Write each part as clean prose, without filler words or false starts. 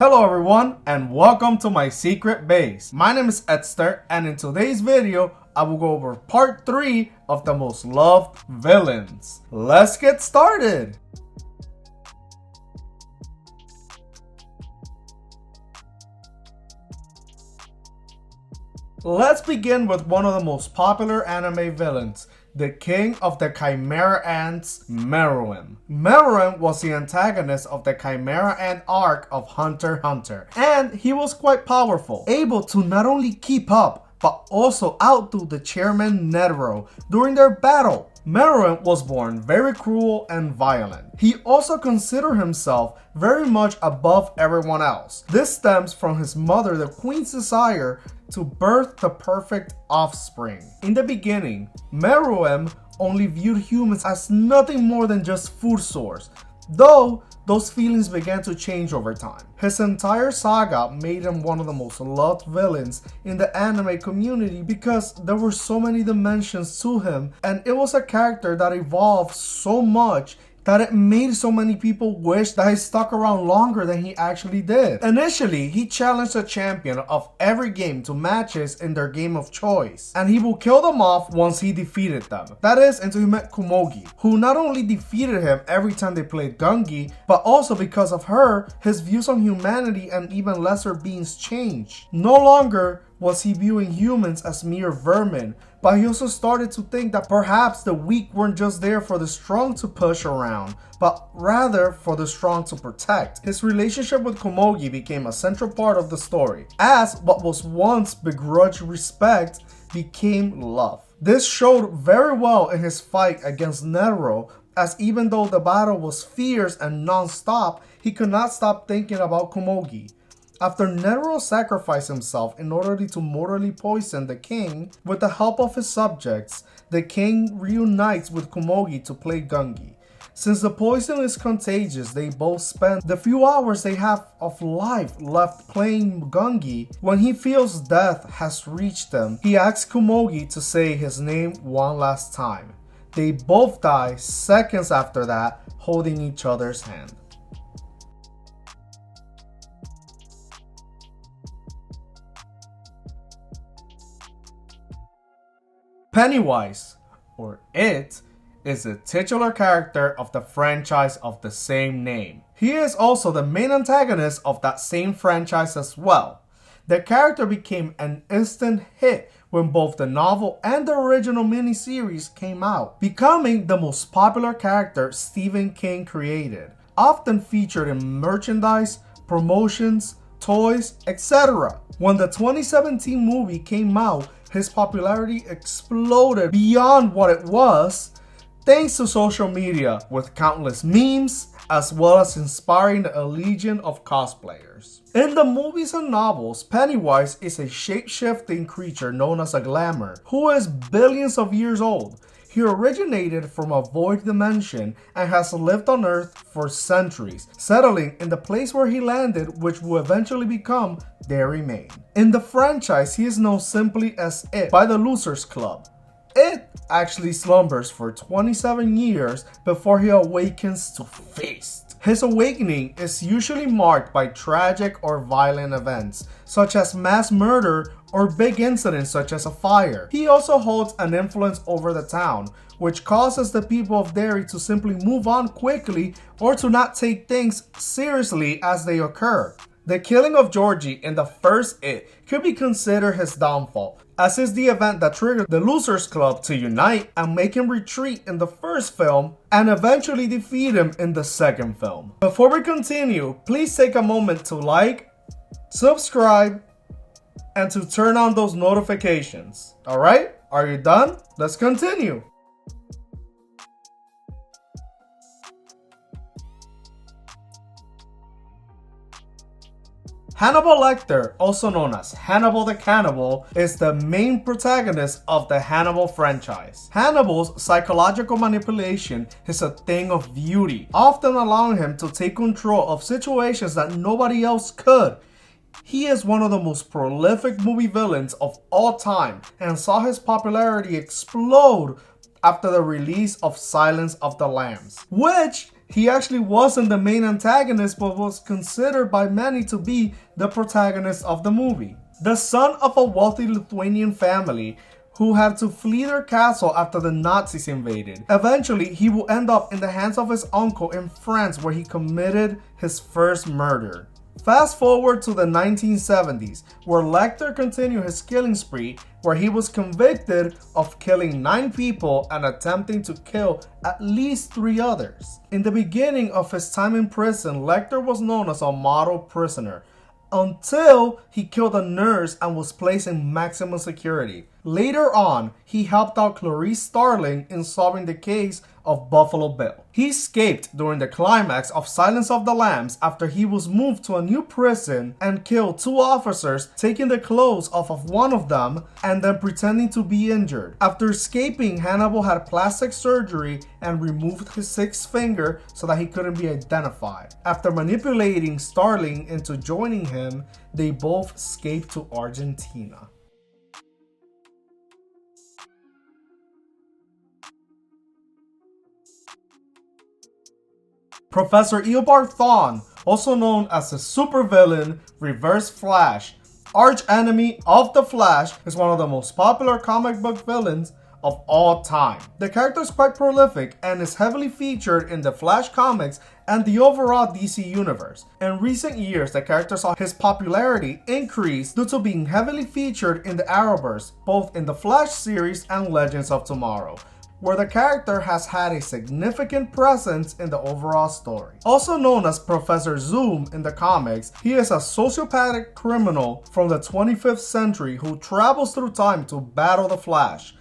Hello everyone and welcome to my secret base. My name is Edster and in today's video I will go over part 3 of the most loved villains. Let's get started! Let's begin with one of the most popular anime villains, the king of the Chimera ants, Meruem. Meruem was the antagonist of the Chimera ant arc of Hunter x Hunter, and he was quite powerful, able to not only keep up, but also outdo the chairman Netero during their battle. Meruem was born very cruel and violent. He also considered himself very much above everyone else. This stems from his mother, the queen's desire to birth the perfect offspring. In the beginning, Meruem only viewed humans as nothing more than just food source, though those feelings began to change over time. His entire saga made him one of the most loved villains in the anime community because there were so many dimensions to him, and it was a character that evolved so much that it made so many people wish that he stuck around longer than he actually did. Initially, he challenged a champion of every game to matches in their game of choice, and he will kill them off once he defeated them. That is, until he met Komogi, who not only defeated him every time they played Gungi, but also because of her, his views on humanity and even lesser beings changed. No longer was he viewing humans as mere vermin, but he also started to think that perhaps the weak weren't just there for the strong to push around, but rather for the strong to protect. His relationship with Komogi became a central part of the story, as what was once begrudged respect became love. This showed very well in his fight against Netero, as even though the battle was fierce and non-stop, he could not stop thinking about Komogi. After Netero sacrificed himself in order to mortally poison the king, with the help of his subjects, the king reunites with Komogi to play Gungi. Since the poison is contagious, they both spend the few hours they have of life left playing Gungi. When he feels death has reached them, he asks Komogi to say his name one last time. They both die seconds after that, holding each other's hand. Pennywise, or It, is the titular character of the franchise of the same name. He is also the main antagonist of that same franchise as well. The character became an instant hit when both the novel and the original miniseries came out, becoming the most popular character Stephen King created, often featured in merchandise, promotions, toys, etc. When the 2017 movie came out, his popularity exploded beyond what it was, thanks to social media with countless memes, as well as inspiring a legion of cosplayers. In the movies and novels, Pennywise is a shape-shifting creature known as a glamour, who is billions of years old. He originated from a void dimension and has lived on Earth for centuries, settling in the place where he landed, which will eventually become their remain. In the franchise, he is known simply as It by the Losers Club. It actually slumbers for 27 years before he awakens to feast. His awakening is usually marked by tragic or violent events, such as mass murder or big incidents such as a fire. He also holds an influence over the town, which causes the people of Derry to simply move on quickly or to not take things seriously as they occur. The killing of Georgie in the first It could be considered his downfall, as is the event that triggered the Losers Club to unite and make him retreat in the first film and eventually defeat him in the second film. Before we continue, please take a moment to like, subscribe, and to turn on those notifications. Alright? Are you done? Let's continue. Hannibal Lecter, also known as Hannibal the Cannibal, is the main protagonist of the Hannibal franchise. Hannibal's psychological manipulation is a thing of beauty, often allowing him to take control of situations that nobody else could. He is one of the most prolific movie villains of all time and saw his popularity explode after the release of Silence of the Lambs, which He actually wasn't the main antagonist, but was considered by many to be the protagonist of the movie. The son of a wealthy Lithuanian family who had to flee their castle after the Nazis invaded. Eventually, he will end up in the hands of his uncle in France, where he committed his first murder. Fast forward to the 1970s, where Lecter continued his killing spree, where he was convicted of killing 9 people and attempting to kill at least 3 others. In the beginning of his time in prison, Lecter was known as a model prisoner, until he killed a nurse and was placed in maximum security. Later on, he helped out Clarice Starling in solving the case of Buffalo Bill. He escaped during the climax of Silence of the Lambs after he was moved to a new prison and killed 2 officers, taking the clothes off of one of them and then pretending to be injured. After escaping, Hannibal had plastic surgery and removed his 6th finger so that he couldn't be identified. After manipulating Starling into joining him, they both escaped to Argentina. Professor Eobard Thawne, also known as the supervillain Reverse Flash, arch enemy of the Flash, is one of the most popular comic book villains of all time. The character is quite prolific and is heavily featured in the Flash comics and the overall DC universe. In recent years, the character saw his popularity increase due to being heavily featured in the Arrowverse, both in the Flash series and Legends of Tomorrow, where the character has had a significant presence in the overall story. Also known as Professor Zoom in the comics, he is a sociopathic criminal from the 25th century who travels through time to battle the Flash.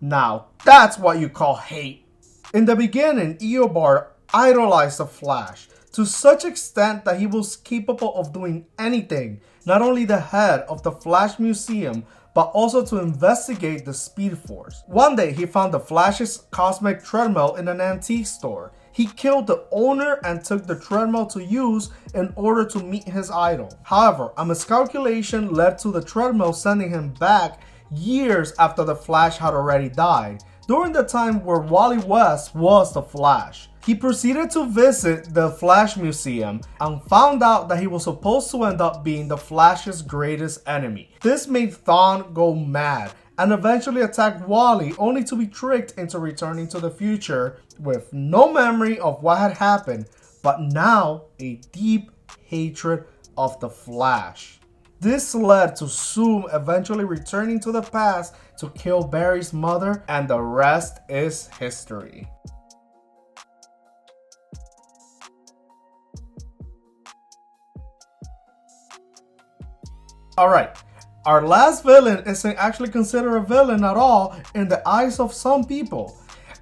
Now, that's what you call hate. In the beginning, Eobard idolized the Flash to such extent that he was capable of doing anything, not only the head of the Flash Museum, but also to investigate the Speed Force. One day, he found the Flash's cosmic treadmill in an antique store. He killed the owner and took the treadmill to use in order to meet his idol. However, a miscalculation led to the treadmill sending him back years after the Flash had already died, during the time where Wally West was the Flash. He proceeded to visit the Flash Museum and found out that he was supposed to end up being the Flash's greatest enemy. This made Thawne go mad and eventually attack Wally, only to be tricked into returning to the future with no memory of what had happened, but now a deep hatred of the Flash. This led to Zoom eventually returning to the past to kill Barry's mother, and the rest is history. Alright, our last villain isn't actually considered a villain at all in the eyes of some people.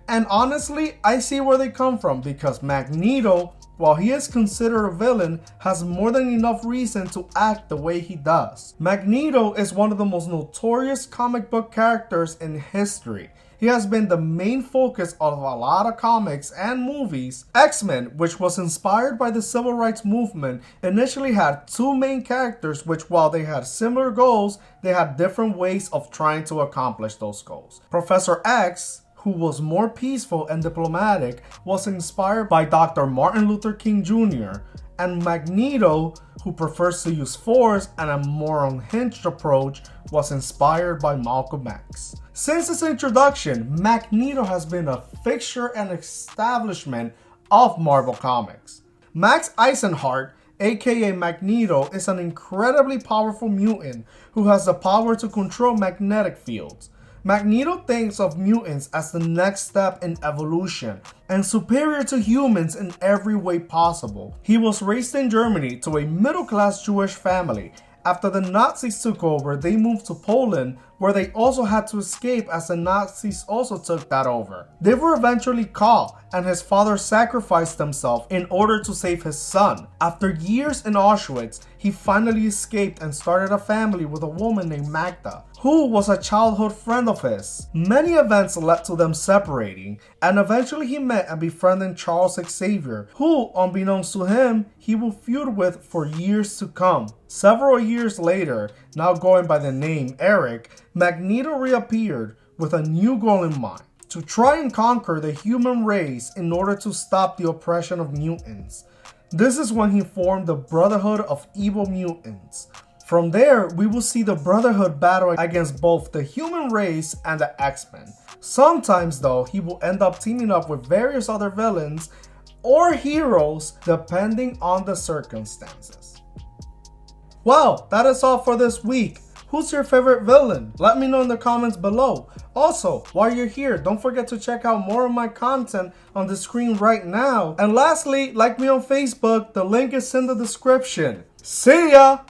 And honestly, I see where they come from, because Magneto, while he is considered a villain, has more than enough reason to act the way he does. Magneto is one of the most notorious comic book characters in history. He has been the main focus of a lot of comics and movies. X-Men, which was inspired by the civil rights movement, initially had 2 main characters which, while they had similar goals, they had different ways of trying to accomplish those goals. Professor X, who was more peaceful and diplomatic, was inspired by Dr. Martin Luther King Jr., and Magneto, who prefers to use force and a more unhinged approach, was inspired by Malcolm X. Since its introduction, Magneto has been a fixture and establishment of Marvel Comics. Max Eisenhart, aka Magneto, is an incredibly powerful mutant who has the power to control magnetic fields. Magneto thinks of mutants as the next step in evolution and superior to humans in every way possible. He was raised in Germany to a middle-class Jewish family. After the Nazis took over, they moved to Poland, where they also had to escape as the Nazis also took that over. They were eventually caught, and his father sacrificed himself in order to save his son. After years in Auschwitz, he finally escaped and started a family with a woman named Magda, who was a childhood friend of his. Many events led to them separating, and eventually he met and befriended Charles Xavier, who, unbeknownst to him, he will feud with for years to come. Several years later, now going by the name Eric, Magneto reappeared with a new goal in mind: to try and conquer the human race in order to stop the oppression of mutants. This is when he formed the Brotherhood of Evil Mutants. From there, we will see the Brotherhood battle against both the human race and the X-Men. Sometimes though, he will end up teaming up with various other villains or heroes depending on the circumstances. Well, that is all for this week. Who's your favorite villain? Let me know in the comments below. Also, while you're here, don't forget to check out more of my content on the screen right now. And lastly, like me on Facebook, the link is in the description. See ya!